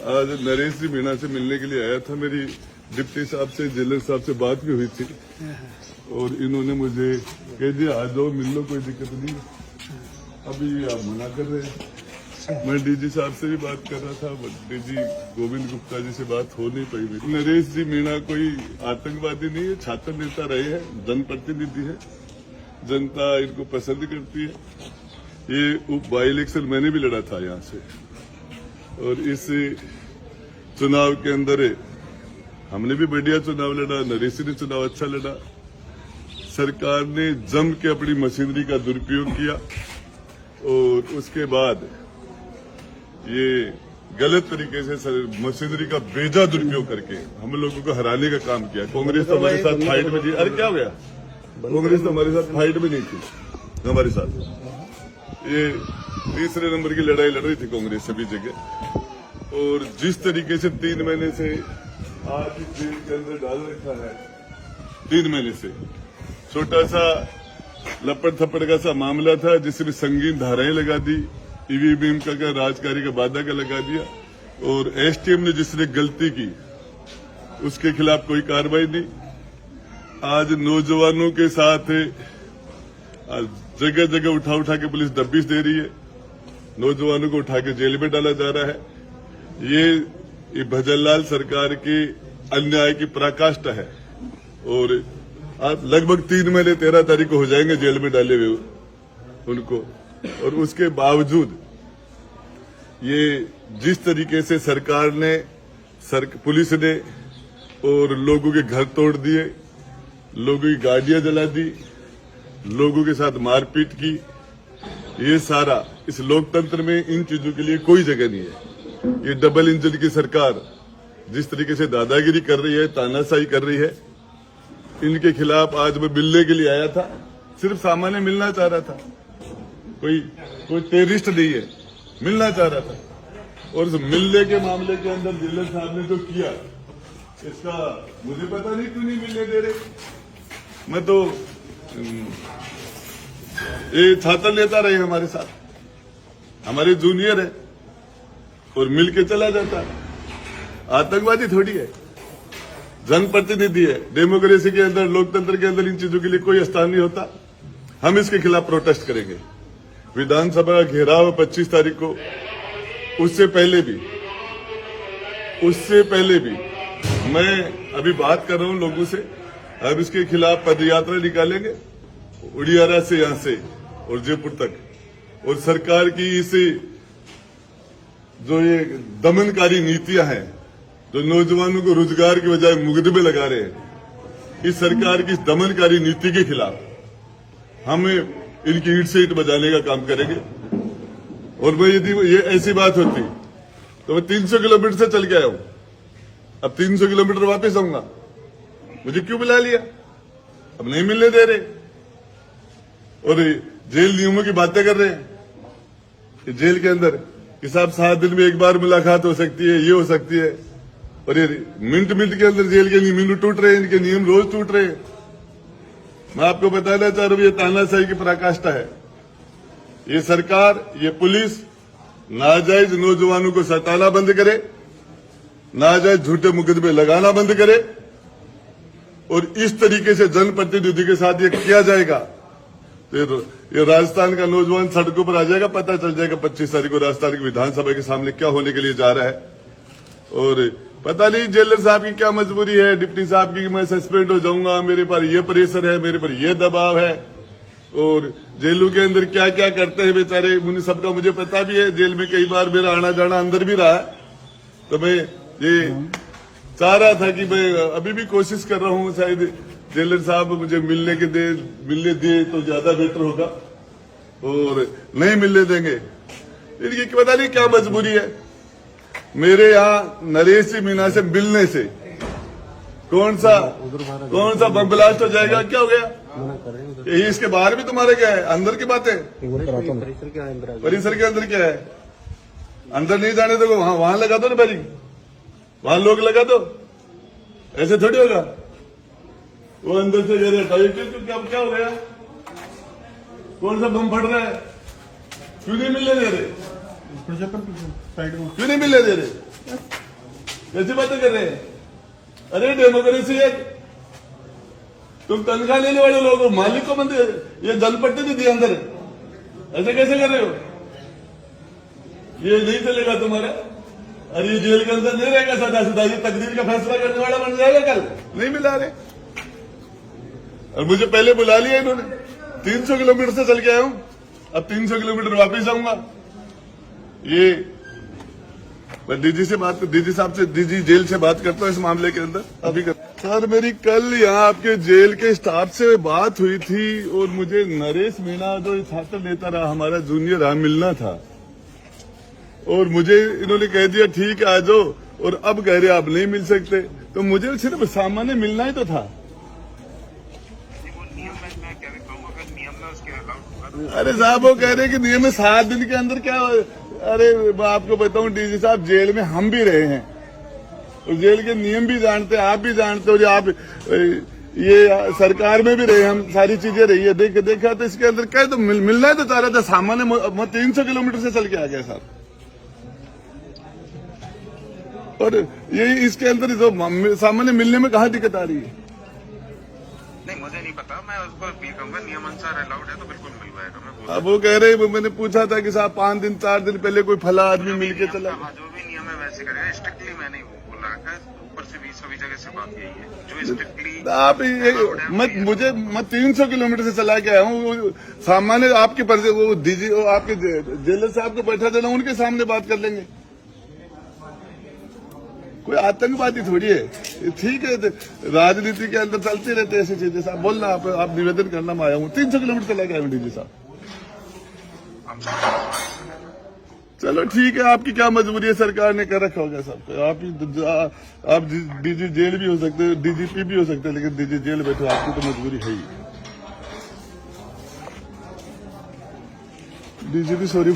आज नरेश जी मीणा से मिलने के लिए आया था। मेरी डिप्टी साहब से, जेलर साहब से बात भी हुई थी और इन्होंने मुझे कह दिया आ जाओ मिल लो, कोई दिक्कत नहीं। अभी आप मना कर रहे हैं। मैं डीजी साहब से भी बात कर रहा था, डीजी गोविंद गुप्ता जी से बात हो नहीं पाई मेरी। नरेश जी मीणा कोई आतंकवादी नहीं है, छात्र नेता रहे हैं, जनप्रतिनिधि है, जनता इनको पसंद करती है। ये बाई इलेक्शन मैंने भी लड़ा था यहाँ से और इस चुनाव के अंदर हमने भी बढ़िया चुनाव लड़ा, नरेश ने चुनाव अच्छा लड़ा। सरकार ने जम के अपनी मशीनरी का दुरुपयोग किया और उसके बाद ये गलत तरीके से मशीनरी का बेजा दुरुपयोग करके हम लोगों को हराने का काम किया। कांग्रेस तो हमारे साथ फाइट में थी। अरे क्या हो गया, कांग्रेस तो हमारे साथ फाइट में नहीं थी हमारे साथ। ये तीसरे नंबर की लड़ाई लड़ रही थी कांग्रेस सभी जगह। और जिस तरीके से 3 महीने से आज इस जेल के अंदर डाल रखा है, 3 महीने से छोटा सा लपड़ थप्पड़ का सा मामला था जिसमें संगीन धाराएं लगा दी, ईवीएम का राजकारी का वादा का लगा दिया और एसटीएम ने जिसने गलती की उसके खिलाफ कोई कार्रवाई नहीं। आज नौजवानों के साथ जगह जगह उठा उठा के पुलिस दबिश दे रही है, नौजवानों को उठा के जेल में डाला जा रहा है। ये भजनलाल सरकार की अन्याय की पराकाष्ठा है और आज लगभग 3 महीने 13 तारीख को हो जाएंगे जेल में डाले हुए उनको। और उसके बावजूद ये जिस तरीके से सरकार ने पुलिस ने और लोगों के घर तोड़ दिए, लोगों की गाड़ियां जला दी, लोगों के साथ मारपीट की, ये सारा इस लोकतंत्र में इन चीजों के लिए कोई जगह नहीं है। ये डबल इंजन की सरकार जिस तरीके से दादागिरी कर रही है, तानाशाही कर रही है, इनके खिलाफ आज मैं मिलने के लिए आया था। सिर्फ सामान्य मिलना चाह रहा था, कोई टेररिस्ट नहीं है, मिलना चाह रहा था। और उस मिलने के मामले के अंदर जिला साहब ने जो किया इसका मुझे पता नहीं क्यों नहीं मिलने दे रहे। मैं तो ये छात्र नेता रहे हमारे साथ, हमारे जूनियर है और मिल के चला जाता है। आतंकवादी थोड़ी है, जनप्रतिनिधि है। डेमोक्रेसी के अंदर, लोकतंत्र के अंदर इन चीजों के लिए कोई स्थान नहीं होता। हम इसके खिलाफ प्रोटेस्ट करेंगे। विधानसभा का घेराव 25 तारीख को, उससे पहले भी मैं अभी बात कर रहा हूं लोगों से। अब इसके खिलाफ पदयात्रा निकालेंगे उड़ियारा से, यहां से और जयपुर तक। और सरकार की इस जो ये दमनकारी नीतियां हैं, जो नौजवानों को रोजगार की बजाय मुकदमे लगा रहे हैं, इस सरकार की दमनकारी नीति के खिलाफ हमें इनकी ईंट से ईंट बजाने का काम करेंगे। और मैं यदि ये ऐसी बात होती तो मैं 300 किलोमीटर से चल के आया हूं, अब 300 किलोमीटर वापस आऊंगा। मुझे क्यों बुला लिया? अब नहीं मिलने दे रहे और जेल नियमों की बातें कर रहे हैं। जेल के अंदर कि साहब 7 दिन में एक बार मुलाकात हो सकती है, ये हो सकती है, और ये मिनट के अंदर जेल के नियम टूट रहे हैं, इनके नियम रोज टूट रहे हैं। मैं आपको बताना चाह रहा हूं ये तानाशाही की पराकाष्ठा है। ये सरकार, ये पुलिस नाजायज नौजवानों को सताना बंद करे, नाजायज झूठे मुकदमे लगाना बंद करे और इस तरीके से जनप्रतिनिधि के साथ ये किया जाएगा तो ये राजस्थान का नौजवान सड़कों पर आ जाएगा। पता चल जाएगा 25 तारीख को राजस्थान की विधानसभा के सामने क्या होने के लिए जा रहा है। और पता नहीं जेलर साहब की क्या मजबूरी है, डिप्टी साहब की, कि मैं सस्पेंड हो जाऊंगा, मेरे पर ये प्रेशर है, मेरे पर ये दबाव है। और जेलों के अंदर क्या क्या करते हैं बेचारे, मुझे सबका मुझे पता भी है। जेल में कई बार मेरा आना जाना अंदर भी रहा है, तो मैं ये चाह रहा था कि मैं अभी भी कोशिश कर रहा हूं, शायद जेलर साहब मुझे मिलने दिए तो ज्यादा बेटर होगा, और नहीं मिलने देंगे। इनकी पता नहीं क्या मजबूरी है। मेरे यहाँ नरेश जी मीणा से मिलने से कौन सा बम ब्लास्ट हो जाएगा? क्या हो गया? यही इसके बाहर भी तुम्हारे क्या है? अंदर की बात है। परिसर के अंदर क्या है? अंदर नहीं जाने दो, वहां लगा दो ना बैरिंग, वहां लोग लगा दो, ऐसे थोड़ी होगा। वो अंदर से कह रहे क्या हो गया? कौन सा बम फट रहा है? क्यों नहीं मिलने दे रहे? क्यों नहीं मिलने दे रहे? कैसी बातें कर रहे हैं? अरे डेमोक्रेसी है, तुम तनख्वाह लेने वाले लोग हो, मालिक को मंदिर ये जनपट्टी भी दी अंदर, ऐसे कैसे कर रहे हो? ये नहीं चलेगा तुम्हारा। अरे ये जेल के अंदर नहीं रहेगा सदा सदा, ये तकदीर का फैसला करने वाला बन जाएगा कल। नहीं मिला रहे, और मुझे पहले बुला लिया इन्होंने। 300 किलोमीटर से चल के आया हूं, अब 300 किलोमीटर वापिस आऊंगा। ये मैं डीजी साहब से, डीजी जेल से बात करता हूं इस मामले के अंदर अभी सर, मेरी कल यहाँ आपके जेल के स्टाफ से बात हुई थी और मुझे नरेश मीणा जो छात्र नेता रहा, हमारा जूनियर रहा, मिलना था, और मुझे इन्होंने कह दिया ठीक है आ जाओ, और अब कह रहे आप नहीं मिल सकते। तो मुझे सिर्फ सामान्य मिलना ही तो था। अरे साहब वो कह रहे कि नियम में 7 दिन के अंदर क्या। अरे मैं आपको बताऊं डीजी साहब, जेल में हम भी रहे हैं और जेल के नियम भी जानते हैं, आप भी जानते हो, जो आप ये सरकार में भी रहे, हम सारी चीजें रही है, देखा तो इसके अंदर क्या तो मिलना है तो चाह रहा था सामान्य। मैं 300 किलोमीटर से चल के आ गया साहब, और ये इसके अंदर जो सामान्य मिलने में कहाँ दिक्कत आ रही है? नहीं मुझे नहीं पता, मैं उसको अपील करूंगा, नियम अनुसार अलाउड है तो बिल्कुल मिल पाएगा। मैं अब वो कह रहे, मैंने पूछा था कि साहब 5 दिन 4 दिन पहले कोई फला आदमी मिलके चला। जो भी नियम है वैसे करेगा, स्ट्रिक्टली मैं नहीं बोल रहा है, ऊपर से भी सभी जगह से बात यही है जो स्ट्रिक्टली आप मैं 300 किलोमीटर से चला के आया हूँ। सामान्य आपके पर वो डीजी आपके जेलर साहब को बैठा देना, उनके सामने बात कर लेंगे, कोई आतंकवादी थोड़ी है। ठीक है, राजनीति के अंदर चलती रहते ऐसी चीजें। साहब बोलना, आप निवेदन करना मैं आया हूँ, 300 किलोमीटर चला गया हूँ डीजी साहब। चलो ठीक है, आपकी क्या मजबूरी है, सरकार ने कर रखा होगा साहब। आप डीजी जेल भी हो सकते हैं, डीजीपी भी हो सकते हैं, लेकिन डीजी जेल बैठो, आपकी तो मजबूरी है ही। DGP sorry